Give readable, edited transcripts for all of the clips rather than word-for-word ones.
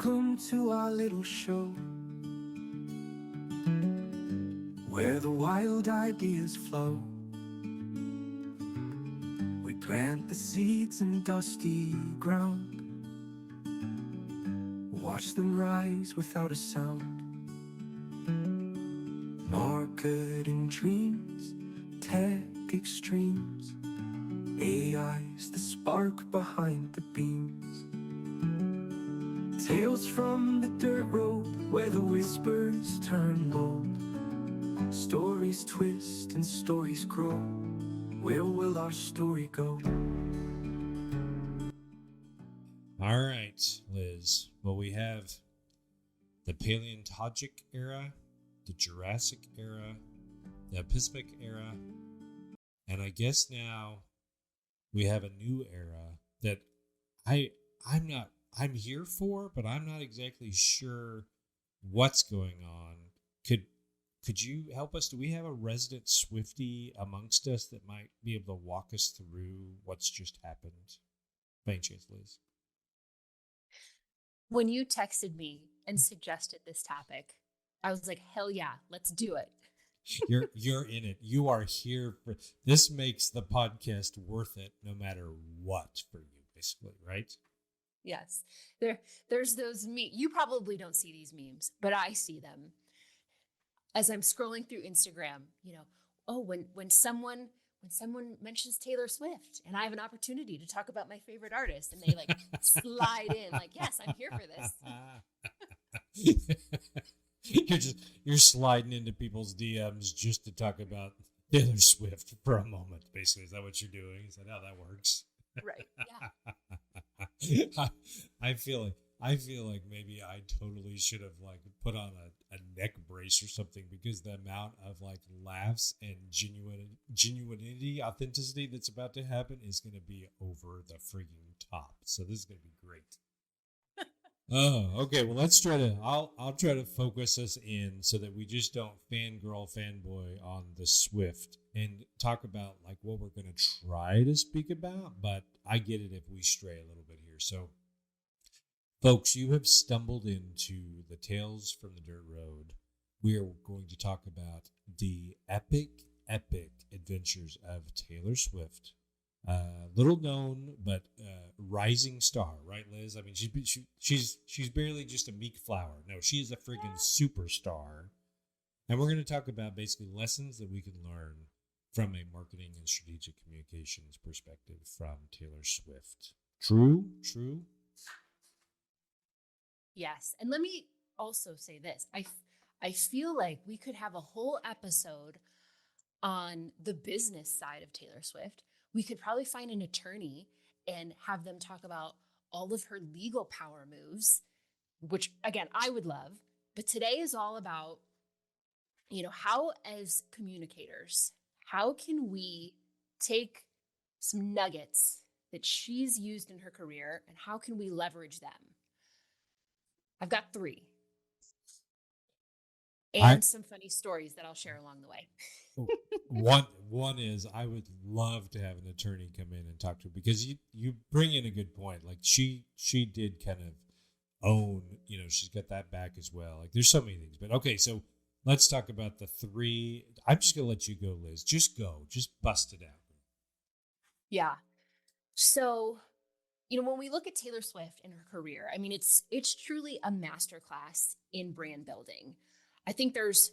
Welcome to our little show, where the wild ideas flow. We plant the seeds in dusty ground, watch them rise without a sound. Marketing dreams, tech extremes, AI's the spark behind the beams. Tales from the dirt road, where the whispers turn bold. Stories twist and stories grow. Where will our story go? All right, Liz. Well, we have the Paleontologic era, the Jurassic era, the Epismic era, and I guess now we have a new era that I'm here for, but I'm not exactly sure what's going on. Could you help us? Do we have a resident Swifty amongst us that might be able to walk us through what's just happened? By any chance, Liz? When you texted me and suggested this topic, I was like, hell yeah, let's do it. You're in it. You are here for this. Makes the podcast worth it no matter what for you, basically, right? Yes. There's those you probably don't see these memes, but I see them as I'm scrolling through Instagram, when someone mentions Taylor Swift and I have an opportunity to talk about my favorite artist and they like slide in like, yes, I'm here for this. You're sliding into people's DMs just to talk about Taylor Swift for a moment, basically. Is that what you're doing? Is that how that works? Right. Yeah. I feel like maybe I totally should have like put on a neck brace or something, because the amount of like laughs and genuinity, authenticity that's about to happen is going to be over the freaking top. So this is going to be great. Oh, okay. Well, I'll try to focus us in so that we just don't fanboy on the Swift and talk about like what we're going to try to speak about. But I get it if we stray a little bit here. So, folks, you have stumbled into the Tales from the Dirt Road. We are going to talk about the epic adventures of Taylor Swift. Little known, but rising star, right, Liz? I mean, she's barely just a meek flower. No, she is a friggin' superstar. And we're going to talk about basically lessons that we can learn from a marketing and strategic communications perspective from Taylor Swift. True? Yes. And let me also say this. I feel like we could have a whole episode on the business side of Taylor Swift. We could probably find an attorney and have them talk about all of her legal power moves, which again, I would love. But today is all about, how as communicators, how can we take some nuggets that she's used in her career and how can we leverage them? I've got 3. And some funny stories that I'll share along the way. One is I would love to have an attorney come in and talk to her, because you bring in a good point. Like she did kind of own, she's got that back as well. Like there's so many things. But okay, so let's talk about the 3. I'm just gonna let you go, Liz. Just bust it out. Yeah. So, when we look at Taylor Swift and her career, I mean, it's truly a masterclass in brand building. I think there's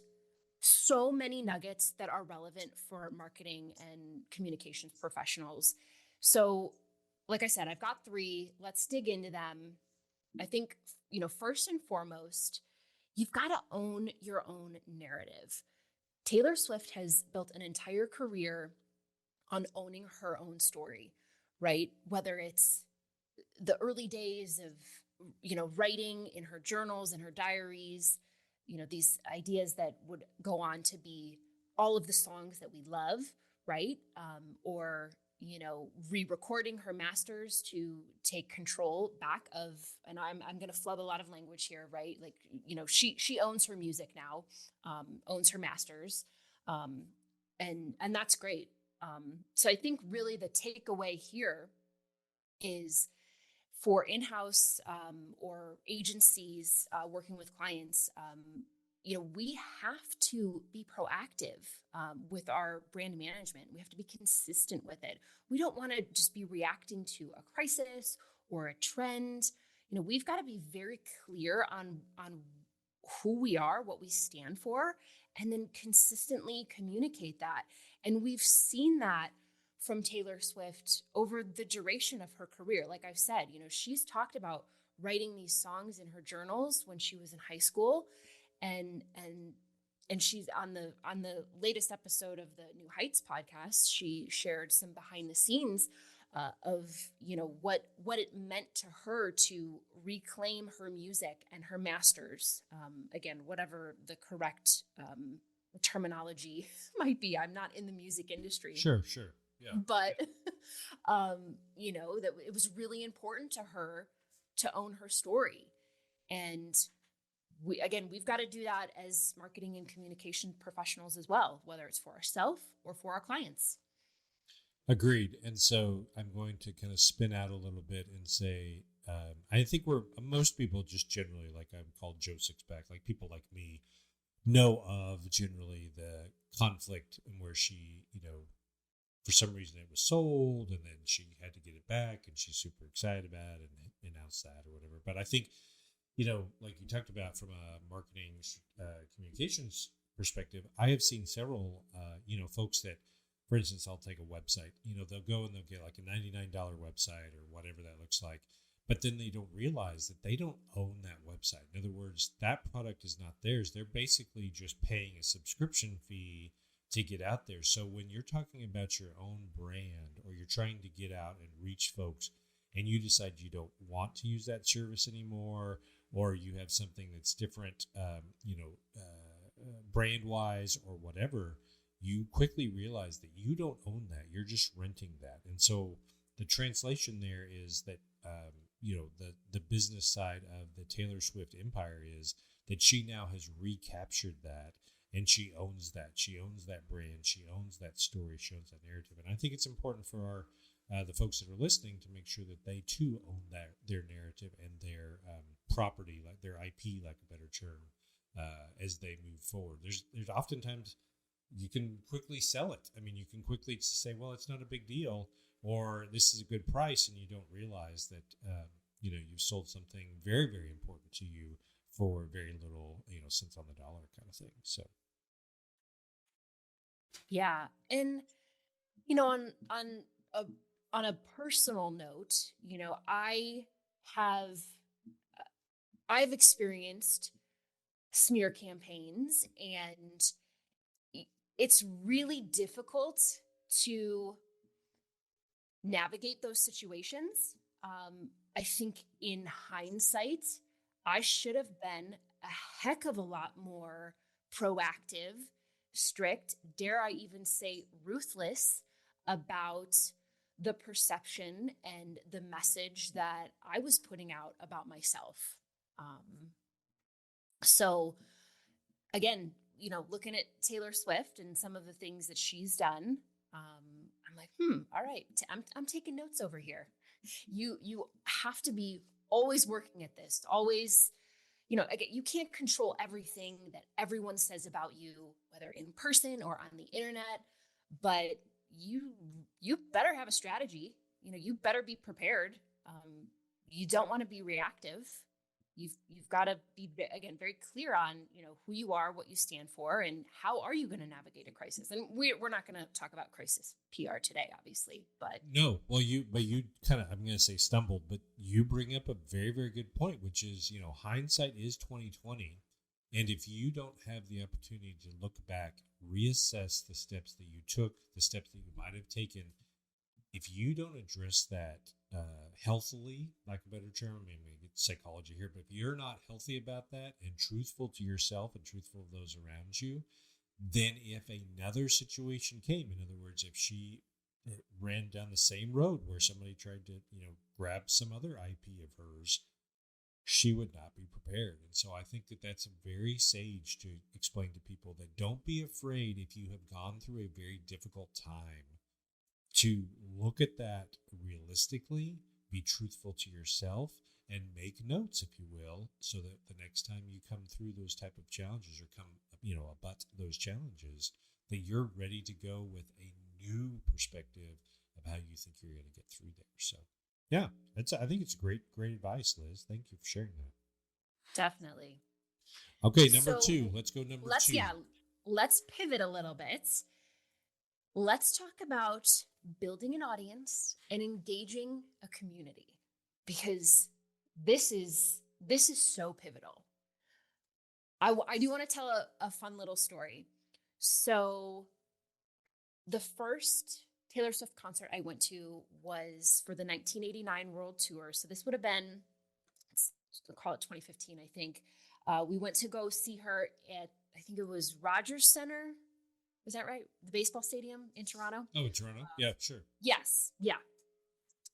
so many nuggets that are relevant for marketing and communications professionals. So, like I said, I've got 3. Let's dig into them. I think, first and foremost, you've got to own your own narrative. Taylor Swift has built an entire career on owning her own story, right? Whether it's the early days of, writing in her journals and her diaries, these ideas that would go on to be all of the songs that we love, right? Or, re-recording her masters to take control back of, and I'm going to flub a lot of language here, right? Like, she owns her music now, owns her masters, and that's great. So I think really the takeaway here is for in-house or agencies working with clients, we have to be proactive with our brand management. We have to be consistent with it. We don't want to just be reacting to a crisis or a trend. We've got to be very clear on who we are, what we stand for, and then consistently communicate that. And we've seen that from Taylor Swift over the duration of her career. Like I've said, she's talked about writing these songs in her journals when she was in high school, and she's on the latest episode of the New Heights podcast. She shared some behind the scenes of what it meant to her to reclaim her music and her masters. Again, whatever the correct terminology might be. I'm not in the music industry. Sure. Yeah. But, that it was really important to her to own her story. And we've got to do that as marketing and communication professionals as well, whether it's for ourselves or for our clients. Agreed. And so I'm going to kind of spin out a little bit and say, I think most people just generally, like I'm called Joe Sixpack, like people like me know of generally the conflict and where she, for some reason it was sold and then she had to get it back and she's super excited about it and announced that or whatever. But I think, like you talked about from a marketing communications perspective, I have seen several, folks that, for instance, I'll take a website, they'll go and they'll get like a $99 website or whatever that looks like, but then they don't realize that they don't own that website. In other words, that product is not theirs. They're basically just paying a subscription fee to get out there. So when you're talking about your own brand or you're trying to get out and reach folks and you decide you don't want to use that service anymore, or you have something that's different, brand wise or whatever, you quickly realize that you don't own that. You're just renting that. And so the translation there is that, the business side of the Taylor Swift empire is that she now has recaptured that. And she owns that. She owns that brand. She owns that story. She owns that narrative. And I think it's important for the folks that are listening to make sure that they too own their narrative and their property, like their IP, like a better term, as they move forward. There's oftentimes you can quickly sell it. I mean, you can quickly say, well, it's not a big deal, or this is a good price, and you don't realize that you've sold something very, very important to you for very little, cents on the dollar kind of thing. So. Yeah. And, on a personal note, I've experienced smear campaigns, and it's really difficult to navigate those situations. I think in hindsight, I should have been a heck of a lot more proactive, strict, dare I even say ruthless about the perception and the message that I was putting out about myself. So again, looking at Taylor Swift and some of the things that she's done, I'm like, all right, I'm taking notes over here. You have to be always working at this, always, again, you can't control everything that everyone says about you, whether in person or on the internet, but you better have a strategy. You better be prepared. You don't want to be reactive. You've got to be, again, very clear on, who you are, what you stand for, and how are you going to navigate a crisis. And we're not going to talk about crisis PR today, obviously, but. No, well, you kind of, I'm going to say stumbled, but you bring up a very, very good point, which is, hindsight is 2020. And if you don't have the opportunity to look back, reassess the steps that you took, the steps that you might have taken, if you don't address that healthily, like a better term, I mean, it's psychology here, but if you're not healthy about that and truthful to yourself and truthful to those around you, then if another situation came, in other words, if she ran down the same road where somebody tried to, grab some other IP of hers, she would not be prepared. And so I think that that's very sage to explain to people that don't be afraid if you have gone through a very difficult time to look at that realistically, be truthful to yourself, and make notes, if you will, so that the next time you come through those type of challenges or come, abut those challenges, that you're ready to go with a new perspective of how you think you're going to get through there. So, yeah, I think it's great advice, Liz. Thank you for sharing that. Definitely. Okay, number So, 2. Let's go number 2. Let's pivot a little bit. Let's talk about building an audience and engaging a community, because this is so pivotal. I do want to tell a fun little story. So the first Taylor Swift concert I went to was for the 1989 World Tour. So this would have been, let's call it 2015, I think. We went to go see her at, I think it was Rogers Center. Is that right? The baseball stadium in Toronto? Oh, in Toronto? Yeah, sure. Yes. Yeah.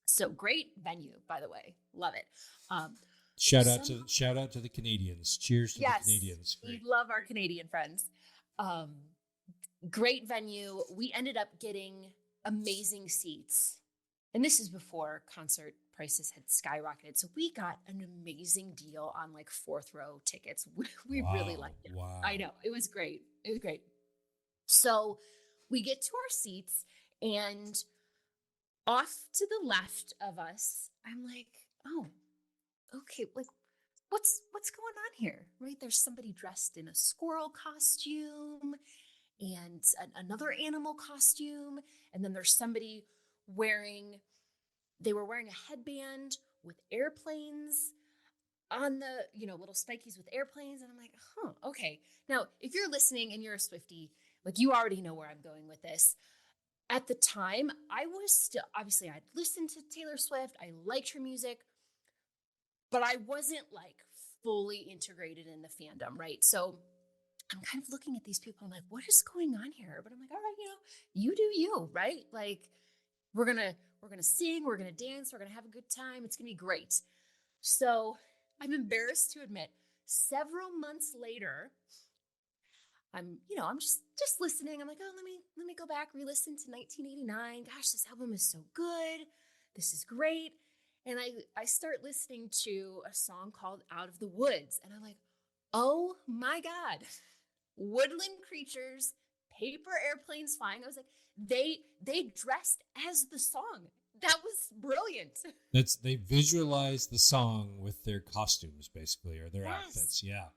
So great venue, by the way. Love it. Shout out to the Canadians. Cheers to the Canadians. Great. We love our Canadian friends. Great venue. We ended up getting amazing seats. And this is before concert prices had skyrocketed. So we got an amazing deal on like 4th row tickets. We really liked it. Wow. I know. It was great. So we get to our seats, and off to the left of us, I'm like, oh, okay, like what's going on here? Right? There's somebody dressed in a squirrel costume and another animal costume. And then there's somebody wearing a headband with airplanes on the, little spikies with airplanes. And I'm like, okay. Now, if you're listening and you're a Swiftie, like, you already know where I'm going with this. At the time, I was still, obviously I'd listened to Taylor Swift. I liked her music, but I wasn't like fully integrated in the fandom, right? So I'm kind of looking at these people. I'm like, what is going on here? But I'm like, all right, you do you, right? Like, we're going to sing, we're going to dance, we're going to have a good time. It's going to be great. So I'm embarrassed to admit, several months later, I'm just listening. I'm like, oh, let me go back, re-listen to 1989. Gosh, this album is so good. This is great. And I start listening to a song called Out of the Woods. And I'm like, oh my God, woodland creatures, paper airplanes flying. I was like, they dressed as the song. That was brilliant. They visualized the song with their costumes, basically, or their outfits. Yeah.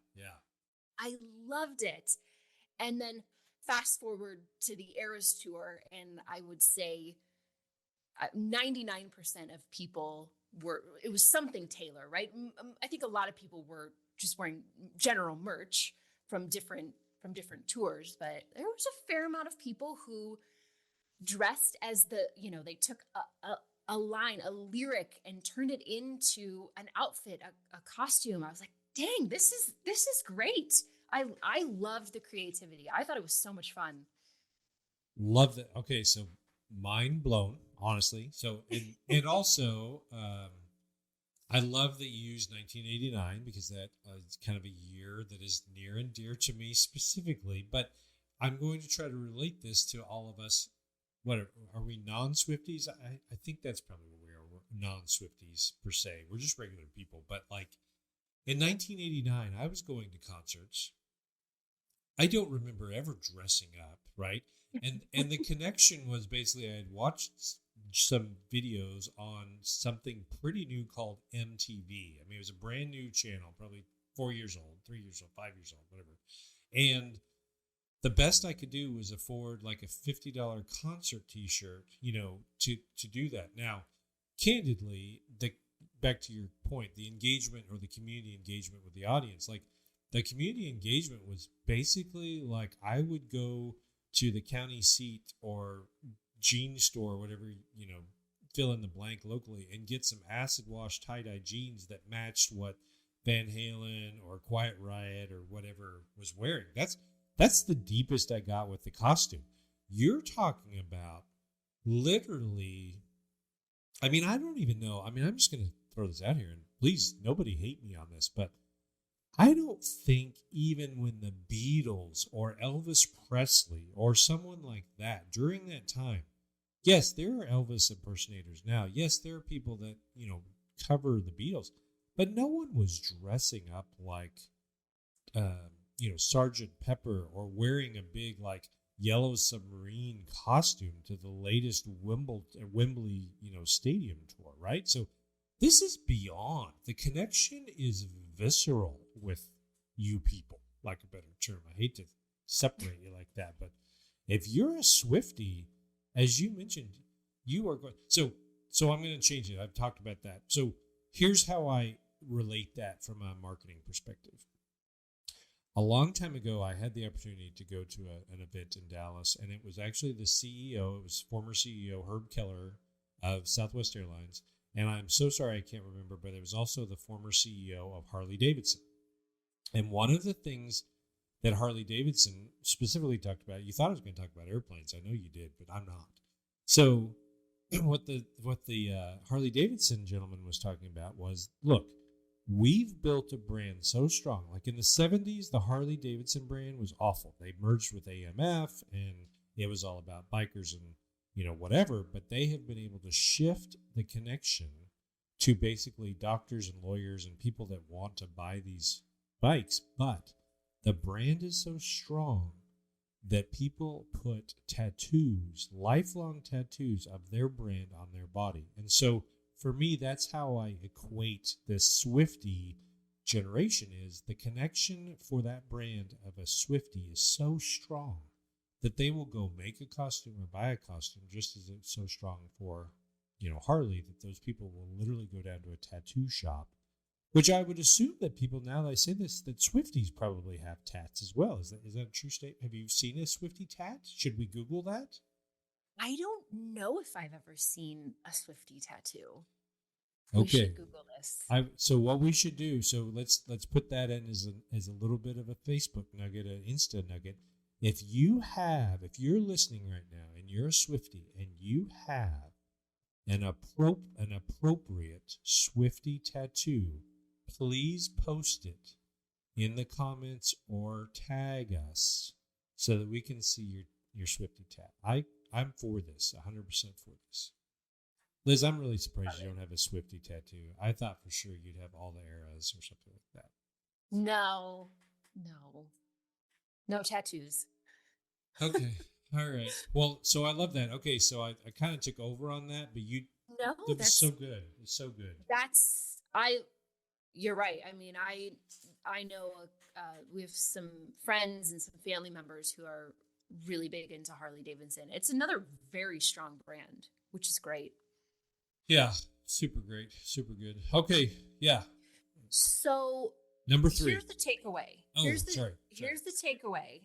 I loved it. And then fast forward to the Eras tour, and I would say 99% of people it was something Taylor, right? I think a lot of people were just wearing general merch from different tours, but there was a fair amount of people who dressed as they took a line, a lyric, and turned it into an outfit, a costume. I was like, dang, this is great. I loved the creativity. I thought it was so much fun. Love that. Okay, so mind blown, honestly. So, and also, I love that you used 1989 because that is kind of a year that is near and dear to me specifically. But I'm going to try to relate this to all of us. What are we non-Swifties? I think that's probably what we are. We're non-Swifties per se. We're just regular people. But like in 1989, I was going to concerts. I don't remember ever dressing up, right? And the connection was basically I had watched some videos on something pretty new called MTV. I mean, it was a brand new channel, probably 4 years old, 3 years old, 5 years old, whatever. And the best I could do was afford like a $50 concert t-shirt, to do that. Now, candidly, back to your point, the engagement or the community engagement with the audience, like the community engagement was basically like I would go to the county seat or jean store, whatever, fill in the blank locally, and get some acid wash tie-dye jeans that matched what Van Halen or Quiet Riot or whatever was wearing. That's the deepest I got with the costume. You're talking about literally, I mean, I don't even know. I mean, I'm just going to throw this out here, and please, nobody hate me on this, but I don't think even when the Beatles or Elvis Presley or someone like that during that time Yes, there are Elvis impersonators now. Yes, there are people that, cover the Beatles, but no one was dressing up like, Sergeant Pepper or wearing a big, like, yellow submarine costume to the latest Wembley, stadium tour, right? So this is beyond. The connection is visceral with you people, like a better term. I hate to separate you like that, but if you're a Swifty, as you mentioned, you are going. So I'm going to change it. I've talked about that. So here's how I relate that from a marketing perspective. A long time ago, I had the opportunity to go to an event in Dallas, and it was actually the CEO. It was former CEO Herb Keller of Southwest Airlines, and I'm so sorry I can't remember, but it was also the former CEO of Harley Davidson. And one of the things that Harley Davidson specifically talked about, you thought I was going to talk about airplanes. I know you did, but I'm not. So what the Harley Davidson gentleman was talking about was, look, we've built a brand so strong. Like in the 70s, the Harley Davidson brand was awful. They merged with AMF, and it was all about bikers and, whatever. But they have been able to shift the connection to basically doctors and lawyers and people that want to buy these bikes. But the brand is so strong that people put tattoos, lifelong tattoos of their brand on their body. And so for me, that's how I equate this Swifty generation is the connection for that brand of a Swifty is so strong that they will go make a costume or buy a costume just as it's so strong for, Harley, that those people will literally go down to a tattoo shop, which I would assume that people, now that I say this, that Swifties probably have tats as well. Is that a true statement? Have you seen a Swifty tat? Should we Google that? I don't know if I've ever seen a Swifty tattoo. Okay. We should Google this. So what we should do, so let's put that in as a little bit of a Facebook nugget, an Insta nugget. If you're listening right now and you're a Swifty and you have an appropriate Swifty tattoo, please post it in the comments or tag us so that we can see your Swifty tat. I'm for this, 100% for this. Liz, I'm really surprised you don't have a Swifty tattoo. I thought for sure you'd have all the eras or something like that. No tattoos. Okay. All right. Well, so I love that. Okay, so I kind of took over on that, but that was so good. It's so good. You're right. I mean, I know we have some friends and some family members who are really big into Harley Davidson. It's another very strong brand, which is great. Yeah, super great, super good. Okay, yeah. So number 3. Here's the takeaway. Oh, Here's the takeaway.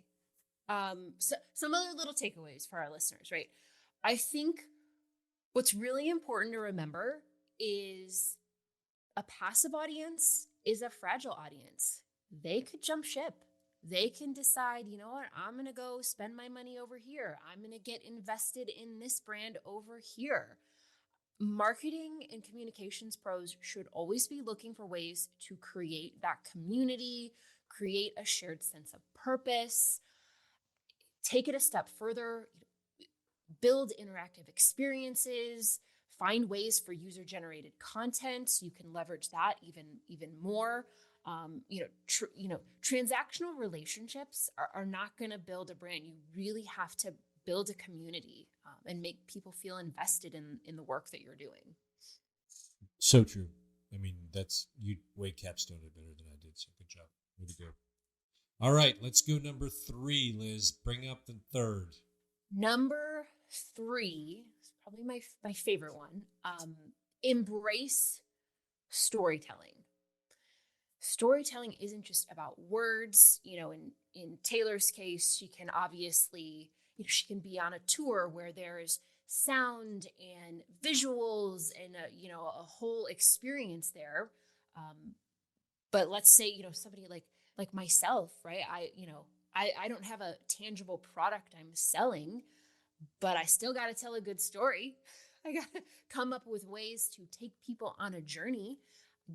So some other little takeaways for our listeners, right? I think what's really important to remember is a passive audience is a fragile audience. They could jump ship. They can decide, you know what, I'm going to go spend my money over here. I'm going to get invested in this brand over here. Marketing and communications pros should always be looking for ways to create that community, create a shared sense of purpose, take it a step further, build interactive experiences, find ways for user-generated content so you can leverage that even more. Transactional relationships are not going to build a brand. You really have to build a community and make people feel invested in the work that you're doing. So true. I mean, you way capstoned it better than I did. So good job. Way to go. All right, let's go number 3, Liz. Bring up the third. Number 3 is probably my favorite one. Embrace storytelling. Storytelling isn't just about words. In Taylor's case, she can obviously, she can be on a tour where there's sound and visuals and a whole experience there. But let's say, somebody like myself, right? I don't have a tangible product I'm selling, but I still got to tell a good story. I got to come up with ways to take people on a journey,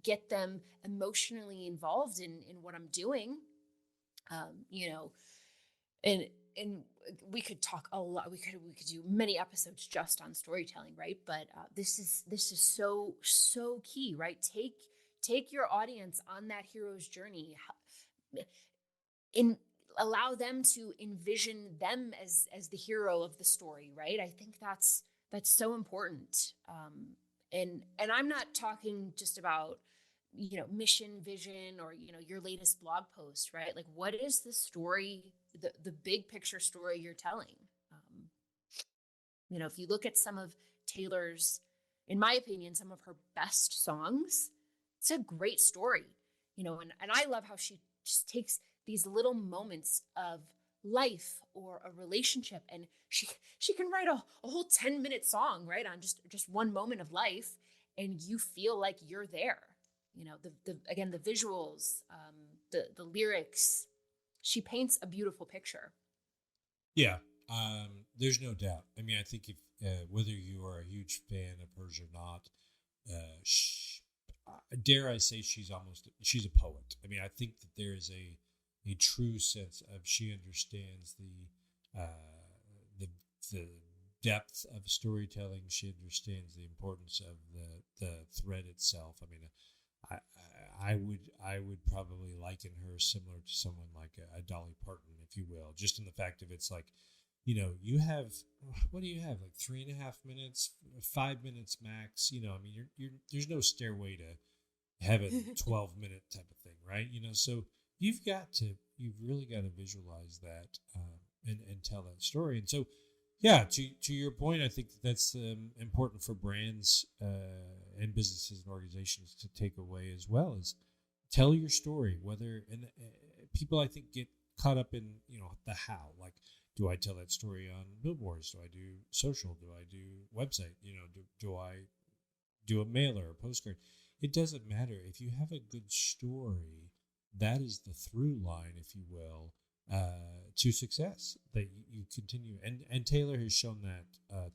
get them emotionally involved in what I'm doing. And and we could talk a lot. We could do many episodes just on storytelling, right? But this is so key, right? Take your audience on that hero's journey, in allow them to envision them as the hero of the story, right? I think that's so important. And I'm not talking just about, mission, vision, or, your latest blog post, right? Like, what is the story, the big picture story you're telling? If you look at some of Taylor's, in my opinion, some of her best songs, it's a great story, and I love how she just takes these little moments of life or a relationship, and she can write a whole 10-minute song, right, on just one moment of life, and you feel like you're there. The visuals, the lyrics, she paints a beautiful picture. Yeah, there's no doubt. I mean, I think if whether you are a huge fan of hers or not, dare I say she's a poet. I mean, I think that there is a true sense of she understands the depth of storytelling. She understands the importance of the thread itself. I mean, I would probably liken her similar to someone like a Dolly Parton, if you will, just in the fact of it's like, you have, what do you have, like 3.5 minutes, 5 minutes max, I mean, you're there's no stairway to heaven 12-minute type of thing, right? So you've really got to visualize that and tell that story. And so, yeah, to your point, I think that's important for brands and businesses and organizations to take away as well, is tell your story. And people, I think, get caught up in the how. Like, do I tell that story on billboards? Do I do social? Do I do website? Do I do a mailer or postcard? It doesn't matter. If you have a good story, that is the through line, if you will, to success that you continue. And Taylor has shown that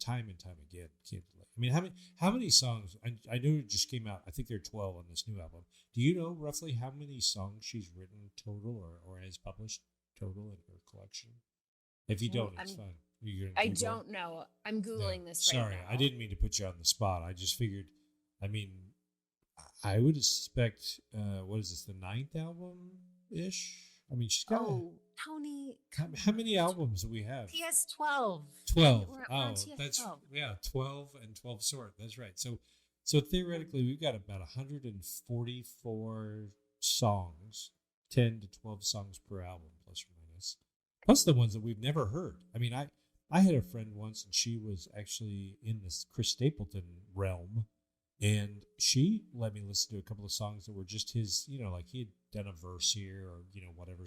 time and time again. I mean, how many songs? I know it just came out. I think there are 12 on this new album. Do you know roughly how many songs she's written total or has published total in her collection? If you don't, it's fine. I don't know. I'm Googling this right now. Sorry, I didn't mean to put you on the spot. I just figured, I mean, I would expect, what is this, the 9th album-ish? I mean, she's got... Oh, Tony... How many albums do we have? He has 12. 12. Oh, that's... 12. Yeah, 12 and 12 short. That's right. So theoretically, we've got about 144 songs, 10 to 12 songs per album, plus or minus. Plus the ones that we've never heard. I mean, I had a friend once, and she was actually in this Chris Stapleton realm, and she let me listen to a couple of songs that were just his, like he had done a verse here or, whatever.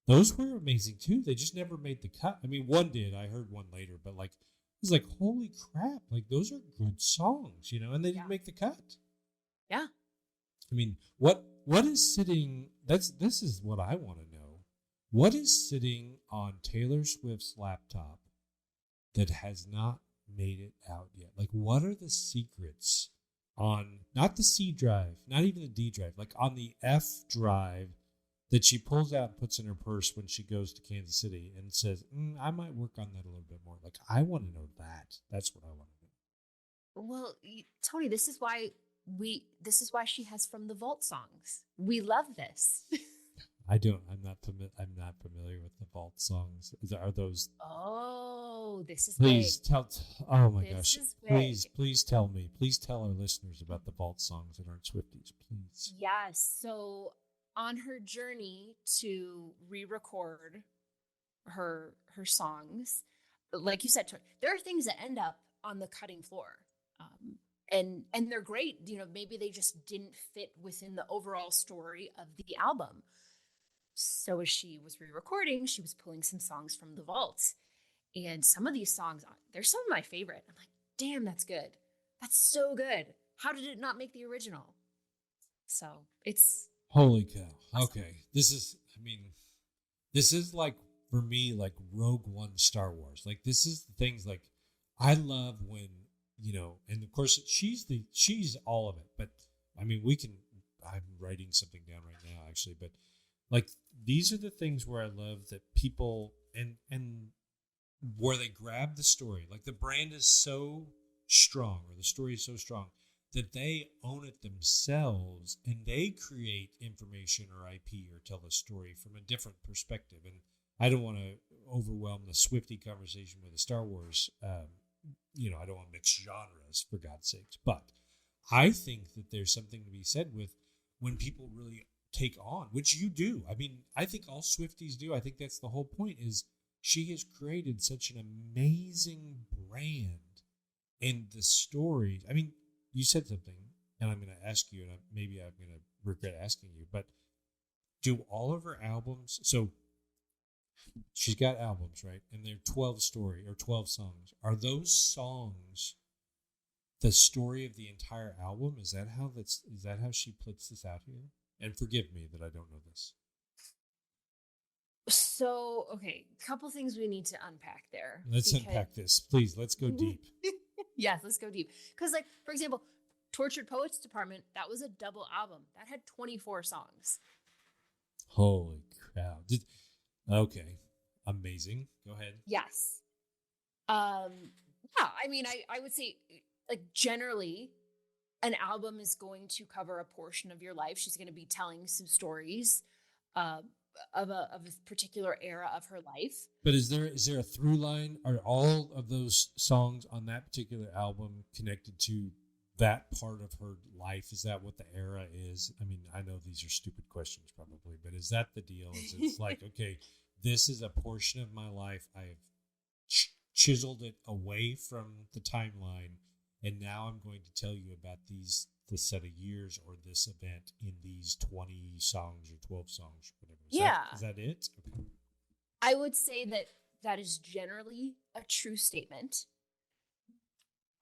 Those were amazing too. They just never made the cut. I mean, one did. I heard one later, but like, it was like, holy crap. Like, those are good songs, and they didn't make the cut. Yeah. I mean, what is sitting, this is what I want to know. What is sitting on Taylor Swift's laptop that has not made it out yet? Like, what are the secrets on, not the C drive, not even the D drive, like on the F drive that she pulls out and puts in her purse when she goes to Kansas City and says, I might work on that a little bit more. Like, I want to know that. That's what I want to know. Well, Tony, this is why she has From the Vault songs. We love this. I'm not familiar with the Vault songs. Are those? Oh, this is please big. Tell. Oh my this gosh! Please tell me. Please tell our listeners about the Vault songs that aren't Swifties, please. Yes. So on her journey to re-record her songs, like you said, there are things that end up on the cutting floor, and they're great. Maybe they just didn't fit within the overall story of the album. So as she was re-recording, she was pulling some songs from the vault. And some of these songs, they're some of my favorite. I'm like, damn, that's good. That's so good. How did it not make the original? So it's... Holy cow. Okay. This is like, for me, like Rogue One Star Wars. Like, this is the things like, I love when, and of course she's all of it. But I mean, I'm writing something down right now, actually, but Like, these are the things where I love that people and where they grab the story. Like, the brand is so strong, or the story is so strong, that they own it themselves and they create information or IP or tell a story from a different perspective. And I don't want to overwhelm the Swifty conversation with the Star Wars. I don't want to mix genres, for God's sakes. But I think that there's something to be said with when people really take on, which you do. I mean, I think all Swifties do. I think that's the whole point, is she has created such an amazing brand, and the stories. I mean, you said something, and I'm going to ask you, and maybe I'm going to regret asking you, but do all of her albums, so she's got albums, right? And they're 12 songs. Are those songs the story of the entire album? Is that how she puts this out here? And forgive me that I don't know this. So, okay, couple things we need to unpack there. Let's unpack this. Please, let's go deep. Yes, let's go deep. Because, like, for example, Tortured Poets Department, that was a double album. That had 24 songs. Holy cow. Okay. Amazing. Go ahead. Yes. Yeah, I mean, I would say, like, generally, an album is going to cover a portion of your life. She's going to be telling some stories of a particular era of her life. But is there a through line? Are all of those songs on that particular album connected to that part of her life? Is that what the era is? I mean, I know these are stupid questions probably, but is that the deal? Is it's like, okay, this is a portion of my life. I have chiseled it away from the timeline, and now I'm going to tell you about this set of years or this event in these 20 songs or 12 songs, or whatever. Is that it? Okay. I would say that is generally a true statement.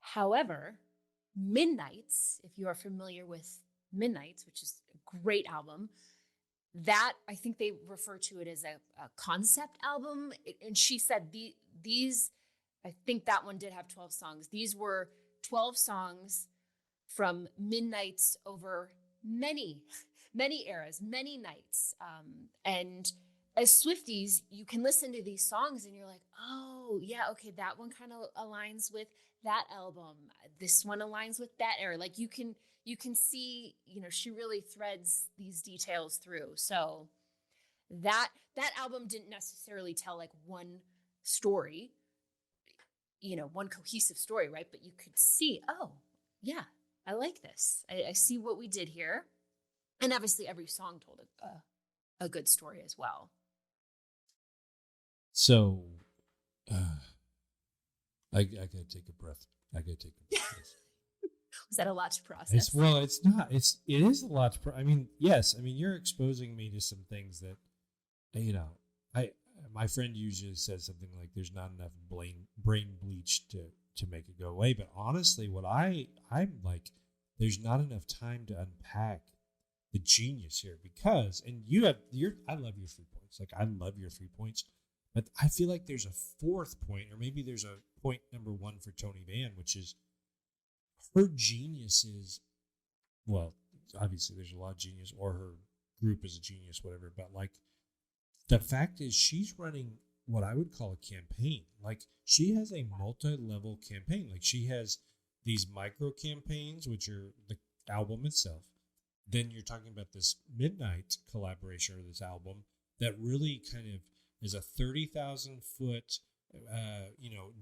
However, Midnights, if you are familiar with Midnights, which is a great album, that I think they refer to it as a concept album. And she said these, I think that one did have 12 songs. These were 12 songs from Midnights over many, many eras, many nights. And as Swifties, you can listen to these songs and you're like, oh, yeah, okay, that one kind of aligns with that album. This one aligns with that era. Like you can see, she really threads these details through. So that album didn't necessarily tell like one story, one cohesive story, right? But you could see, oh, yeah, I like this. I see what we did here. And obviously every song told a good story as well. So, I gotta take a breath. Was that a lot to process? It's not. It is a lot to I mean, yes. I mean, you're exposing me to some things that, my friend usually says something like, "There's not enough brain bleach to make it go away." But honestly, what I'm like, there's not enough time to unpack the genius here because, and I love your 3 points. Like I love your 3 points. But I feel like there's a fourth point, or maybe there's a point number 1 for Tony Vann, which is her genius is, well, obviously there's a lot of genius, or her group is a genius, whatever. But like, the fact is she's running what I would call a campaign. Like she has a multi-level campaign. Like she has these micro campaigns, which are the album itself. Then you're talking about this Midnight collaboration or this album that really kind of is a 30,000 foot,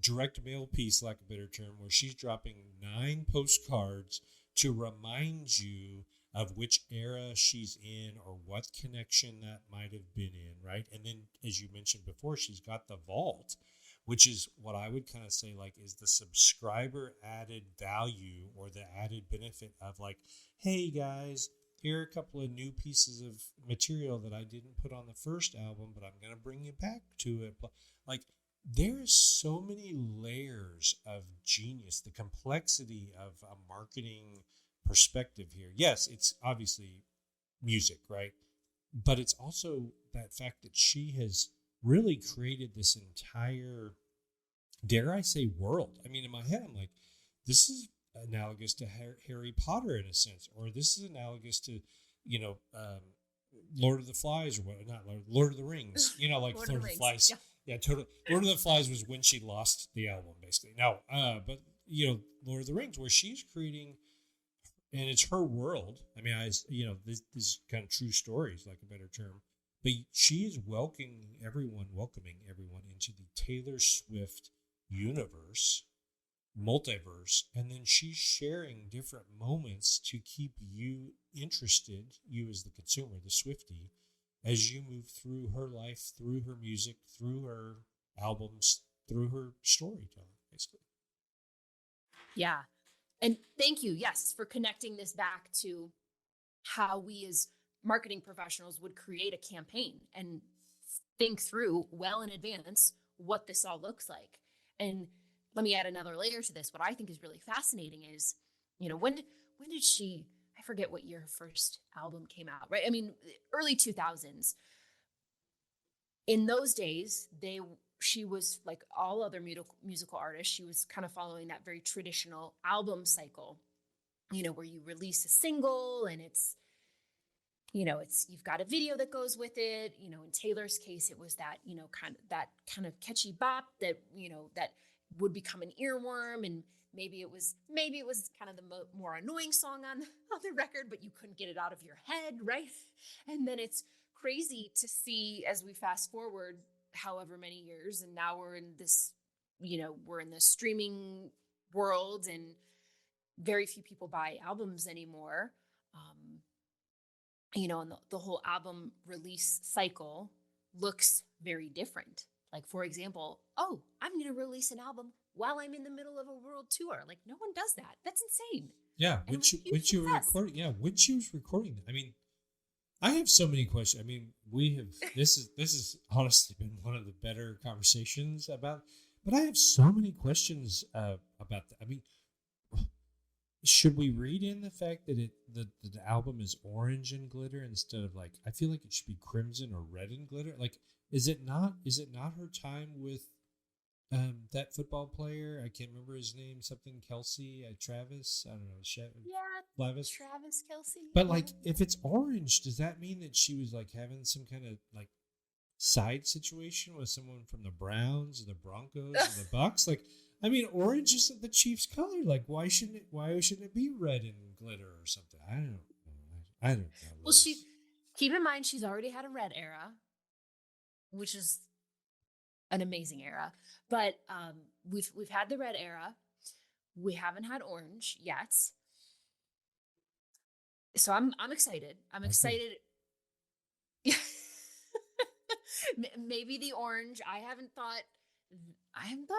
direct mail piece, like a better term, where she's dropping 9 postcards to remind you of which era she's in or what connection that might have been in, right? And then, as you mentioned before, she's got the vault, which is what I would kind of say, like, is the subscriber added value or the added benefit of like, hey guys, here are a couple of new pieces of material that I didn't put on the first album, but I'm going to bring you back to it. Like, there's so many layers of genius, the complexity of a marketing perspective here. Yes, it's obviously music, right? But it's also that fact that she has really created this entire, dare I say, world. I mean, in my head, I'm like, this is analogous to Harry Potter in a sense, or this is analogous to, Lord of the Flies or what? Not Lord of the Rings. You know, like Lord Lord of of the the Rings, Flies. Yeah, totally. Lord of the Flies was when she lost the album, basically. No, but Lord of the Rings, where she's creating, and it's her world. I mean, this is kind of true stories, like a better term. But she is welcoming everyone into the Taylor Swift universe, multiverse, and then she's sharing different moments to keep you interested, you as the consumer, the Swiftie, as you move through her life, through her music, through her albums, through her storytelling, basically. Yeah. And thank you, yes, for connecting this back to how we as marketing professionals would create a campaign and think through well in advance what this all looks like. And let me add another layer to this. What I think is really fascinating is, when did she, I forget what year her first album came out, right? I mean, early 2000s. In those days, she was like all other musical artists. She was kind of following that very traditional album cycle, where you release a single and it's you've got a video that goes with it. In Taylor's case, it was that, kind of catchy bop that, that would become an earworm. And maybe it was kind of the more annoying song on the record, but you couldn't get it out of your head. Right. And then it's crazy to see as we fast forward however many years. And now we're in this, we're in the streaming world and very few people buy albums anymore. And the whole album release cycle looks very different. Like, for example, I'm going to release an album while I'm in the middle of a world tour. Like, no one does that. That's insane. Yeah, when she was recording. Yeah, when she was recording that. I mean, I have so many questions. I mean, we have this is honestly been one of the better conversations about. But I have so many questions about that. I mean, should we read in the fact that the album is orange and glitter instead of, like, I feel like it should be crimson or red and glitter? Like, is it not her time with that football player? I can't remember his name. Something Kelsey, Travis. I don't know. Travis Kelsey. But like, if it's orange, does that mean that she was like having some kind of like side situation with someone from the Browns or the Broncos or the Bucks? Like, I mean, orange isn't the Chiefs' color. Like, why shouldn't it be red and glitter or something? I don't know. Well, keep in mind she's already had a red era, which is an amazing era. But we've had the red era. We haven't had orange yet. So I'm excited. I'm excited. Maybe the orange. I haven't thought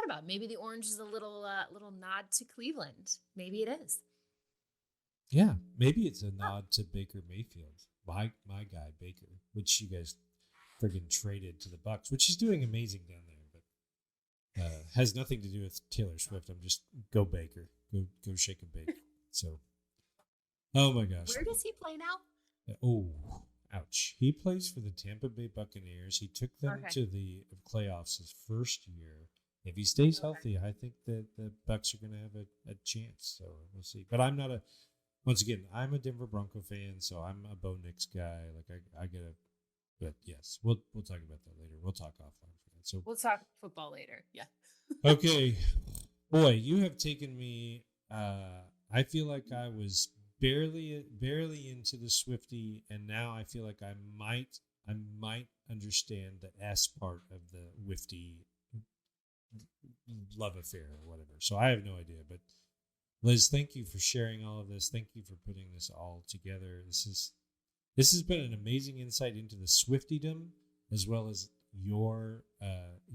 about. Maybe the orange is a little nod to Cleveland. Maybe it is. Yeah, maybe it's a nod to Baker Mayfield, my guy Baker, which you guys friggin' traded to the Bucks, which he's doing amazing down there, but has nothing to do with Taylor Swift. I'm just go Baker, go shake and bake. So, oh my gosh, where does he play now? Oh, ouch! He plays for the Tampa Bay Buccaneers. He took them to the playoffs his first year. If he stays healthy, I think that the Bucks are going to have a chance. So we'll see. But once again, I'm a Denver Bronco fan, so I'm a Bo Nix guy. Like I get a, but yes, we'll talk about that later. We'll talk offline for that. So we'll talk football later. Yeah. Okay, boy, you have taken me. I feel like I was barely into the Swifty, and now I feel like I might understand the S part of the Wifty love affair or whatever. So I have no idea, but Liz, thank you for sharing all of this. Thank you for putting this all together. This has been an amazing insight into the Swiftydom, as well as your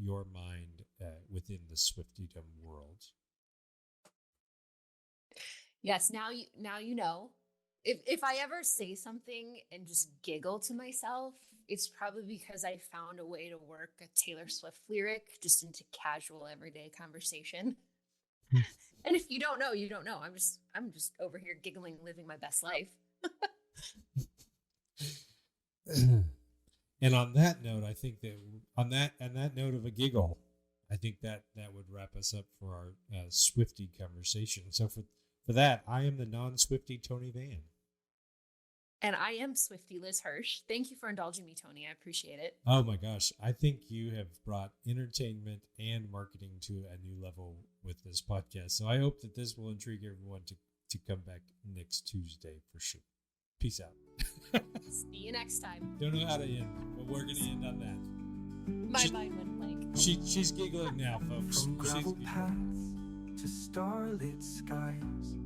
mind within the Swiftydom world. Yes, now you know. If I ever say something and just giggle to myself, it's probably because I found a way to work a Taylor Swift lyric just into casual everyday conversation. And if you don't know, you don't know. I'm just over here giggling, living my best life. And on that note, I think that on that note of a giggle, I think that would wrap us up for our Swifty conversation. So for that, I am the non-Swifty Tony Vann. And I am Swifty Liz Hersh. Thank you for indulging me, Tony. I appreciate it. Oh my gosh. I think you have brought entertainment and marketing to a new level with this podcast. So I hope that this will intrigue everyone to come back next Tuesday for sure. Peace out. See you next time. Don't know how to end, but we're going to end on that. My mind went blank. She's giggling now, folks. From She's gravel giggling. paths to starlit skies,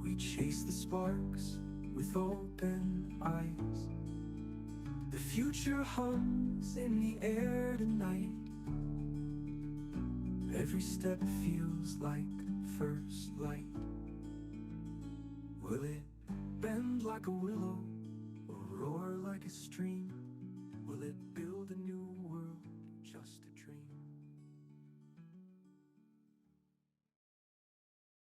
we chase the sparks with open eyes. The future hums in the air tonight. Every step feels like first light. Will it bend like a willow or roar like a stream? Will it build a new